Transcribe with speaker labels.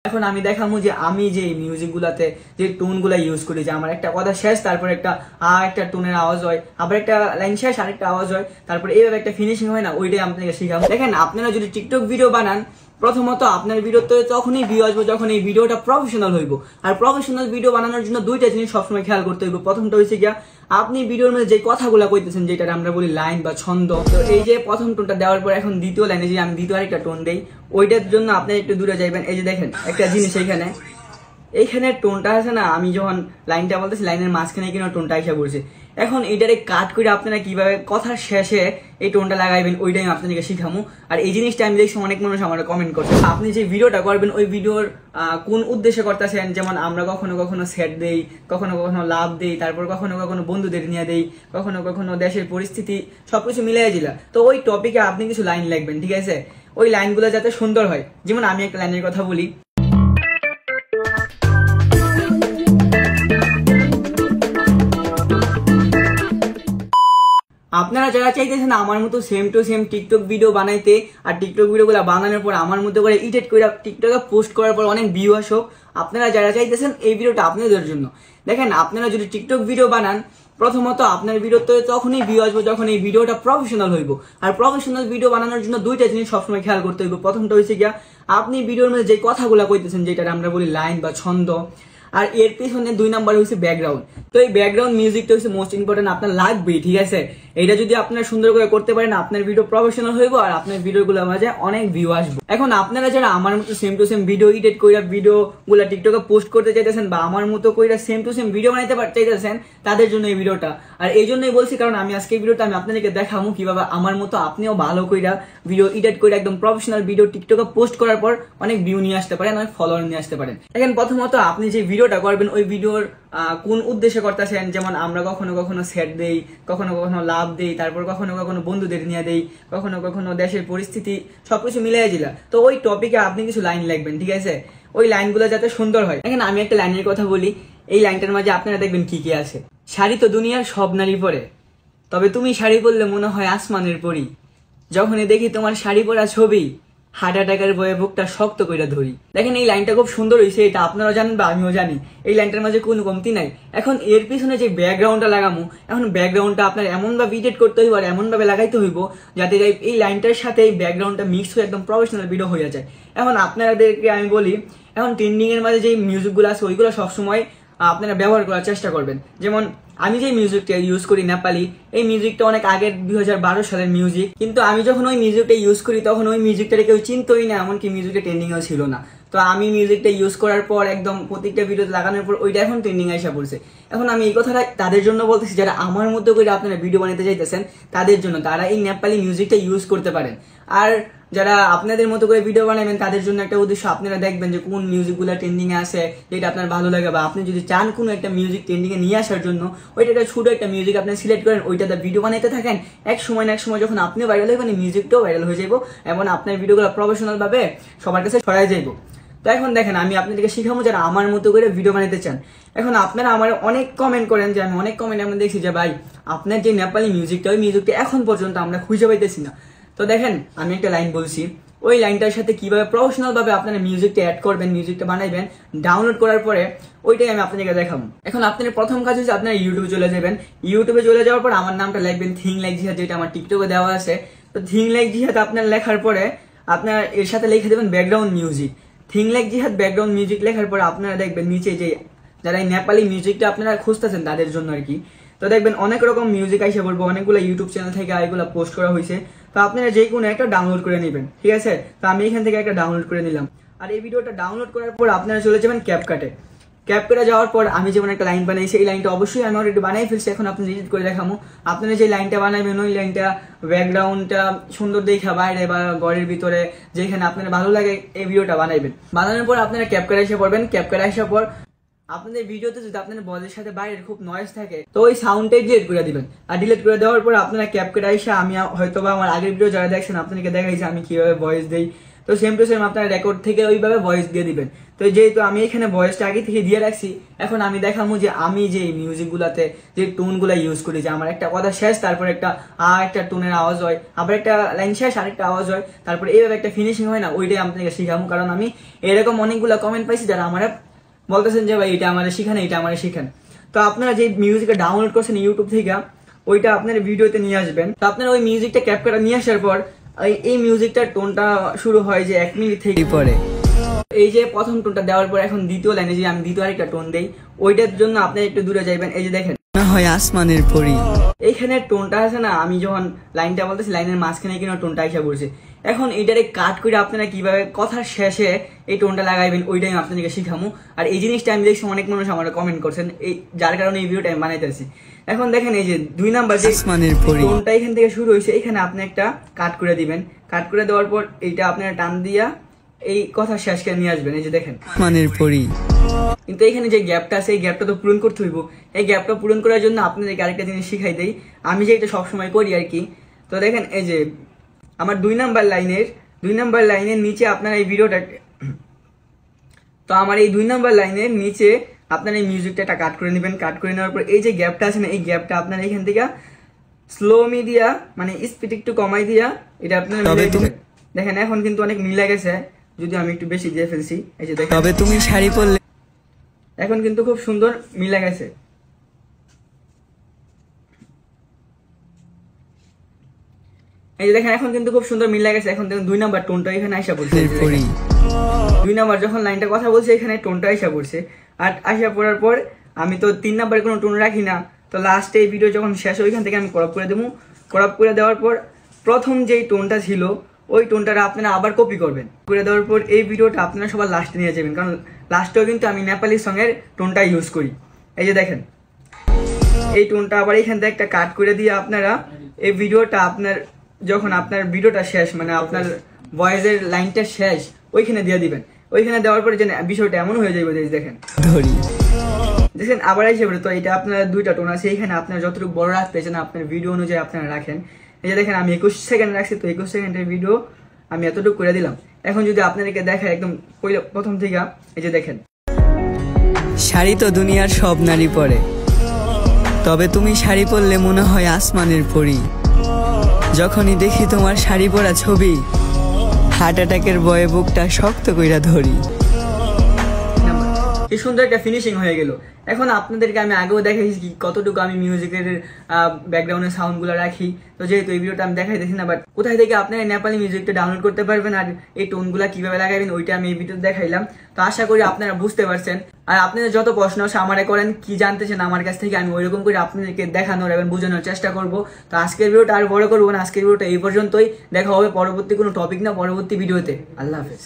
Speaker 1: এখন আমি দেখাবো যে আমি যে মিউজিকগুলাতে যে টোনগুলা ইউজ করি, যে আমার একটা কথা শেষ, তারপর একটা টোনের আওয়াজ হয়, আবার একটা লাইন শেষ আরেকটা আওয়াজ হয়, তারপরে এইভাবে একটা ফিনিশিং হয় না, ওইটাই আপনাকে শিখাবো। দেখেন, আপনারা যদি টিকটক ভিডিও বানান, প্রথমত আপনার ভিডিওতে তখনই ভিউ আসবে যখন এই ভিডিওটা প্রফেশনাল হইব। আর প্রফেশনাল ভিডিও বানানোর জন্য দুইটা জিনিস সবসময় খেয়াল করতে হইব। প্রথমটা হচ্ছে গিয়া আপনি ভিডিওর মধ্যে যে কথাগুলো কইতেছেন, যেটা আমরা বলি লাইন বা ছন্দ, তো এই যে প্রথম টোনটা দেওয়ার পর এখন দ্বিতীয় লাইনে যে আমি দ্বিতীয় আরেকটা টোন দেই, ওইটার জন্য আপনি একটু দূরে যাইবেন। এই যে দেখেন একটা জিনিস এইখানে টোনটা আছে না, আমি যখন লাইনটা বলতেছি লাইনের মাঝখানে কিনা টোনটা এসে পড়ছে। এখন এইটারে কাট করে আপনারা কিভাবে কথার শেষে এই টোনটা লাগাইবেন, ওইটাই আমি আপনাদেরকে শিখামু। আর এই জিনিসটা আমি দেখছি অনেক মানুষ আমার কমেন্ট করছে, আপনি যে ভিডিওটা করবেন ওই ভিডিওর কোন উদ্দেশ্যে করতেছেন। যেমন আমরা কখনো কখনো সেট দেই, কখনো কখনো লাভ দেই, তারপর কখনো কখনো বন্ধুদের নিয়ে দেই, কখনো কখনো দেশের পরিস্থিতি, সবকিছু মিলাই দিলা। তো ওই টপিকে আপনি কিছু লাইন লিখবেন, ঠিক আছে? ওই লাইনগুলো যাতে সুন্দর হয়। যেমন আমি একটা লাইনের কথা বলি, আপনারা যারা চাইতেছেন আমার মতো same to same TikTok video বানাইতে, আর টিকটক ভিডিওগুলো বানানোর পর আমার মতো করে এডিট করে টিকটকে পোস্ট করার পর অনেক ভিউ আসুক, আপনারা যারা চাইতেছেন এই ভিডিওটা আপনাদের জন্য। দেখেন, আপনারা যদি টিকটক ভিডিও বানান, প্রথমত আপনার ভিডিওতে তখনই ভিউ আসবে যখন এই ভিডিওটা প্রফেশনাল হইব। আর প্রফেশনাল ভিডিও বানানোর জন্য দুইটা জিনিস সবসময় খেয়াল করতে হইব। প্রথমটা হচ্ছে গিয়া আপনি ভিডিওর মধ্যে যে কথাগুলো কইতেছেন, যেটা আমরা বলি লাইন বা ছন্দ, আর এর পিছনে দুই নাম্বার হচ্ছে ব্যাকগ্রাউন্ড। তো এই ব্যাকগ্রাউন্ড মিউজিকটা হচ্ছে মোস্ট ইম্পর্টেন্ট, আপনার লাগবেই, ঠিক আছে? এটা যদি আপনারা সুন্দর করে করতে পারেন, আপনার ভিডিও প্রফেশনাল হইব আর আপনার ভিডিওগুলোর মাঝে অনেক ভিউ আসবে। এখন আপনারা যারা আমার মতো same to same video edit কইরা ভিডিওগুলো টিকটকে পোস্ট করতে চাইতেছেন, বা আমার মতো কইরা সেম টু সেম ভিডিও বানাইতে চাইতেছেন, তাদের জন্য এই ভিডিওটা। আর এই জন্যই বলছি, কারণ আমি আজকে এই ভিডিওটা আমি আপনাদেরকে দেখাবো কিভাবে আমার মতো আপনিও ভালো কইরা ভিডিও এডিট করে একদম প্রফেশনাল ভিডিও টিকটকে পোস্ট করার পর অনেক ভিউ নিয়ে আসতে পারেন, অনেক ফলোয়ার নিয়ে আসতে পারেন। দেখেন, প্রথমত আপনি যে ভিডিওটা করবেন ওই ভিডিওর কোন উদ্দেশ্যে করতেছেন। যেমন আমরা কখনো কখনো সেট দেই, কখনো কখনো লাভ দেই, তারপর কখনো কখনো বন্ধুদের নিয়ে দেই, কখনো কখনো দেশের পরিস্থিতি, সবকিছু মিলাই দিলা। তো ওই টপিকে আপনি কিছু লাইন লিখবেন, ঠিক আছে? ওই লাইনগুলো যাতে সুন্দর হয়। দেখেন, আমি একটা লাইনের কথা বলি, এই লাইনটার মাঝে আপনারা দেখবেন কি কি আছে। শাড়ি তো দুনিয়ার সব নারী পরে, তবে তুমি শাড়ি পরলে মনে হয় আসমানের পরি। যখনই দেখি তোমার শাড়ি পরা ছবি, হার্ট অ্যাটাকের বয়ে বুকটা শক্ত করে ধরি। দেখেন, এই লাইনটা খুব সুন্দর হয়েছে, এটা আপনারা জানেন বা আমিও জানি। এই লাইনটার মাঝে কোনো কমতি নাই। এখন এর পিছনে যে ব্যাকগ্রাউন্ডটা লাগামো, এখন ব্যাকগ্রাউন্ডটা আপনার এমন ভাবে এডিট করতে হইব আর এমন ভাবে লাগাইতে হইব যাতে এই লাইনটার সাথে এই ব্যাকগ্রাউন্ডটা মিক্স হয়ে একদম প্রফেশনাল ভিডিও হয়ে যায়। এখন আপনাদেরকে আমি বলি, এখন ট্রেন্ডিং এর মাঝে যে মিউজিকগুলো আছে ওইগুলো সবসময় আপনারা ব্যবহার করার চেষ্টা করবেন। যেমন আমি যে মিউজিকটা ইউজ করি নেপালি, এই মিউজিকটা অনেক আগের 2012 সালের মিউজিক, কিন্তু আমি যখন ওই মিউজিকটা ইউজ করি তখন ওই মিউজিকটা কেউ চিনতই না, এমনকি মিউজিকটা ট্রেন্ডিংও ছিল না। তো আমি মিউজিকটা ইউজ করার পর একদম প্রত্যেকটা ভিডিওতে লাগানোর পর ওইটা এখন ট্রেন্ডিং এসে পড়ছে। এখন আমি এই কথাটা তাদের জন্য বলতেছি যারা আমার মতো করে আপনারা ভিডিও বানাতে চাইতেছেন, তাদের জন্য, তারা এই নেপালি মিউজিকটা ইউজ করতে পারেন। আর যারা আপনাদের মতো করে ভিডিও বানাবেন, তাদের জন্য একটা উদ্দেশ্য, আপনারা দেখবেন যে কোন মিউজিকগুলো ট্রেন্ডিং এ আছে, যেটা আপনার ভালো লাগে, বা আপনি যদি চান কোনো একটা মিউজিক ট্রেন্ডিং এ নিয়ে আসার জন্য, ওইটা একটা ছোট একটা মিউজিক আপনি সিলেক্ট করেন, ওইটাতে ভিডিও বানাইতে থাকেন। এক সময় না এক সময় যখন আপনিও ভাইরাল হইবেন, এই মিউজিকটাও ভাইরাল হয়ে যাবো এবং আপনার ভিডিওগুলো প্রফেশনাল ভাবে সবার কাছে ছড়াই যাইবো। তো এখন দেখেন, আমি আপনাদেরকে শিখাবো যারা আমার মতো করে ভিডিও বানাতে চান। এখন আপনারা আমার অনেক কমেন্ট করেন, যে আমি অনেক কমেন্ট আমরা দেখছি যে ভাই আপনার যে নেপালি মিউজিকটা, ওই মিউজিকটা এখন পর্যন্ত আমরা খুঁজে পাইতেছি না। তো দেখেন, আমি একটা লাইন বলছি, ওই লাইনটার সাথে কিভাবে প্রফেশনাল ভাবে আপনারা মিউজিকটা অ্যাড করবেন, মিউজিকটা বানাইবেন, ডাউনলোড করার পরে ওইটাই আমি আপনাদেরকে দেখাবো। এখন আপনার প্রথম কাজ হচ্ছে আপনারা ইউটিউবে চলে যাবেন। ইউটিউবে চলে যাওয়ার পর আমার নামটা লিখবেন থিং লাইক জিহাদ, যেটা আমার টিকটকে দেওয়া আছে। তো থিং লাইক জিহাদ আপনার লেখার পরে আপনার এর সাথে লিখে দেবেন ব্যাকগ্রাউন্ড মিউজিক। থিং লাইক জিহাদ ব্যাকগ্রাউন্ড মিউজিক লেখার পরে আপনারা দেখবেন নিচে যে যারা এই নেপালি মিউজিকটা আপনারা খুঁজতেছেন তাদের জন্য আর কি, তো দেখবেন অনেক রকম মিউজিক আইসা পড়বো, অনেকগুলো ইউটিউব চ্যানেল থেকে এগুলো পোস্ট করা হয়েছে। তো আপনারা যে কোনো একটা ডাউনলোড করে নেবেন, ঠিক আছে? তো আমি এখান থেকে একটা ডাউনলোড করে নিলাম। আর এই ভিডিওটা ডাউনলোড করার পর আপনারা চলে যাবেন ক্যাপকাটে। ক্যাপকাটে যাওয়ার পর আমি যেমন একটা লাইন বানাইছি, এই লাইনটা অবশ্যই আমি অলরেডি বানাই ফেলছি, এখন আপনি এডিট করে দেখাবো। আপনারা যে লাইনটা বানাবেন ওই লাইনটা ব্যাকগ্রাউন্ডটা সুন্দর দেখা বাইরে বা ঘরের ভিতরে যেখানে আপনার ভালো লাগে এই ভিডিওটা বানাইবেন। বানানোর পর আপনারা ক্যাপকাটে এসে পড়বেন। ক্যাপকাটে আসার পর আপনাদের ভিডিওতে যদি আপনাদের ভয়েসের সাথে বাইরের খুব নয়েজ থাকে, তো ওই সাউন্ডটাই ডিলিট করে দিবেন। আর ডিলিট করে দেওয়ার পর আপনারা ক্যাপকাটে এসে, আমি হয়তো বা আমার আগের ভিডিও যারা দেখছেন আপনাদেরকে দেখাইছি আমি কিভাবে ভয়েস দেই, তো সেম টু সেম আপনারা রেকর্ড থেকে ওইভাবে ভয়েস দিয়ে দিবেন। তো যেহেতু আমি এখানে ভয়েসটা আগে থেকে দিয়ে রাখছি, এখন আমি দেখাবো যে আমি যে মিউজিক গুলাতে যে টোন গুলা ইউজ করি, যে আমার একটা কথা শেষ, তারপর একটা টোনের আওয়াজ হয়, আবার একটা লাইন শেষ আরেকটা আওয়াজ হয়, তারপর এইভাবে একটা ফিনিশিং হয় না, ওইটাই আপনাকে শিখাবো। কারণ আমি এরকম অনেকগুলো কমেন্ট পাইছি যারা আমার বলতেছেন যে ভাই এটা আমাদের শিখান, এটা আমাদের শিখান। তো আপনারা যে মিউজিকটা ডাউনলোড করছেন ইউটিউব থেকে, ওইটা আপনার ভিডিওতে নিয়ে আসবেন। তো আপনারা ওই মিউজিকটা ক্যাপচার নিয়ে আসার পর এই মিউজিকটার টোনটা শুরু হয় যে 1 মিনিট থেকে পরে, এই যে প্রথম টোনটা দেওয়ার পর এখন দ্বিতীয় লাইনে যে আমি দ্বিতীয় আরেকটা টোন দেই, ওইটার জন্য আপনারা একটু দূরে যাইবেন। এই যে দেখেন না হয় আসমানের পরি, এইখানে টোনটা আছে না, আমি যখন লাইনটা বলতেছি লাইনের মাঝখানে কিনা টোনটা এসে পড়ছে। এখন এইটারে কাট করে আপনারা কিভাবে কথার শেষে এই টোনটা লাগাইবেন ওইটাই আমি আপনাদেরকে শিখামু। আর এই জিনিসটা আমি দেখছি অনেক মানুষ আমার কমেন্ট করছেন, এই যার কারণে এই ভিডিওটা আমি বানাইতেছি। এখন দেখেন এই যে 2 নাম্বার যে টোনটা এখান থেকে শুরু হয়েছে, এখানে আপনি একটা কাট করে দিবেন। কাট করে দেওয়ার পর এইটা আপনারা টান দিয়া এই কথা শেষকে নিয়ে আসবেন। এই যে দেখেন মানের পরি, কিন্তু এখানে যে গ্যাপটা আছে এই গ্যাপটা তো পূরণ করতে হইব। এই গ্যাপটা পূরণ করার জন্য আপনাদেরকে আরেকটা জিনিস শিখাই দেই, আমি যে এটা সবসময় করি আর কি। তো দেখেন এই যে আমার 2 নাম্বার লাইনের নিচে আপনার এই ভিডিওটা, তো আমার এই 2 নাম্বার লাইনের নিচে আপনার এই মিউজিকটা একটা কাট করে নেবেন। কাট করে নেওয়ার পর এই যে গ্যাপটা আছে না, এই গ্যাপটা আপনার এখান থেকে স্লো মিডিয়া মানে স্পিড একটু কমাই দিয়া এটা আপনার মিলাই দিবেন। দেখেন এখন কিন্তু অনেক মিলে গেছে, যদি আমি একটু বেশি দিয়ে ফেলছি। এই যে দেখেন তবে তুমি শাড়ি পরলে, এখন কিন্তু খুব সুন্দর মিলে গেছে। এই যে দেখেন এখন কিন্তু খুব সুন্দর মিলে গেছে। এখন দেখুন 2 নাম্বার টোনটা এখানে আইসা পড়ছে। 2 নাম্বার যখন লাইনটা কথা বলছে এখানে টোনটা আইসা পড়ছে। আর আইসা পড়ার পর আমি তো 3 নাম্বারে কোনো টোন রাখি না, তো লাস্টে এই ভিডিও যখন শেষ ওইখান থেকে আমি ক্রপ করে দেবো। ক্রপ করে দেওয়ার পর প্রথম যেই টোনটা ছিল ওই টোনটা আপনারা আবার কপি করবেন। করে দেওয়ার পর এই ভিডিওটা আপনারা সবার লাস্টে নিয়ে যাবেন, কারণ লাস্টেও কিন্তু আমি নেপালি সঙ্গের টোনটা ইউজ করি। এই যে দেখেন এই টোনটা আবার এখান থেকে একটা কাট করে দিয়ে আপনারা এই ভিডিওটা আপনার যখন আপনার ভিডিওটা শেষ মানে আপনার ভয়েসের লাইনটা শেষ ওইখানে দিয়ে দিবেন। ওইখানে দেওয়ার পরে যে বিষয়টা এমন হয়ে যাবে যে দেখেন দেখেন আবার এসে পড়ে। তো এটা আপনার 2টা টোন আছে, এইখানে আপনার যতটুকু বড় রাখতে চান আপনার ভিডিও অনুযায়ী আপনারা রাখেন। এই যে দেখেন আমি 21 সেকেন্ড রাখছি, তো 21 সেকেন্ডের ভিডিও আমি এতটুকু করে দিলাম। এখন যদি আপনাদেরকে দেখায় একদম প্রথম থেকে, এই যে দেখেন শাড়ি তো দুনিয়ার সব নারী পরে, তবে তুমি শাড়ি পরলে মনে হয় আসমানের পরি, যখনই দেখি তোমার শাড়ি পরা ছবি হার্ট অ্যাটাকের ভয়ে বুকটা শক্ত কইরা ধরি। কি সুন্দর একটা ফিনিশিং হয়ে গেল। এখন আপনাদেরকে আমি আগেও দেখাইছি কতটুকু আমি মিউজিকের ব্যাকগ্রাউন্ডের সাউন্ড গুলো রাখি। তো যেহেতু এই ভিডিওটা আমি দেখাইতেছি না, বাট কোথায় থেকে আপনারা নেপালি মিউজিকটা ডাউনলোড করতে পারবেন আর এই টোনগুলা কিভাবে লাগাবেন ওইটা আমি এই ভিডিওতে দেখাইলাম। তো আশা করি আপনারা বুঝতে পারছেন। আর আপনাদের যত প্রশ্ন আছে আমারে করেন, কি জানতেছেন আমার কাছ থেকে, আমি ওইরকম করে আপনাদেরকে দেখানোর এবং বোঝানোর চেষ্টা করব। তো আজকের ভিডিওটা আর বড় করবো না, আজকের ভিডিওটা এই পর্যন্তই। দেখা হবে পরবর্তী কোনো টপিক না পরবর্তী ভিডিওতে। আল্লাহ হাফেজ।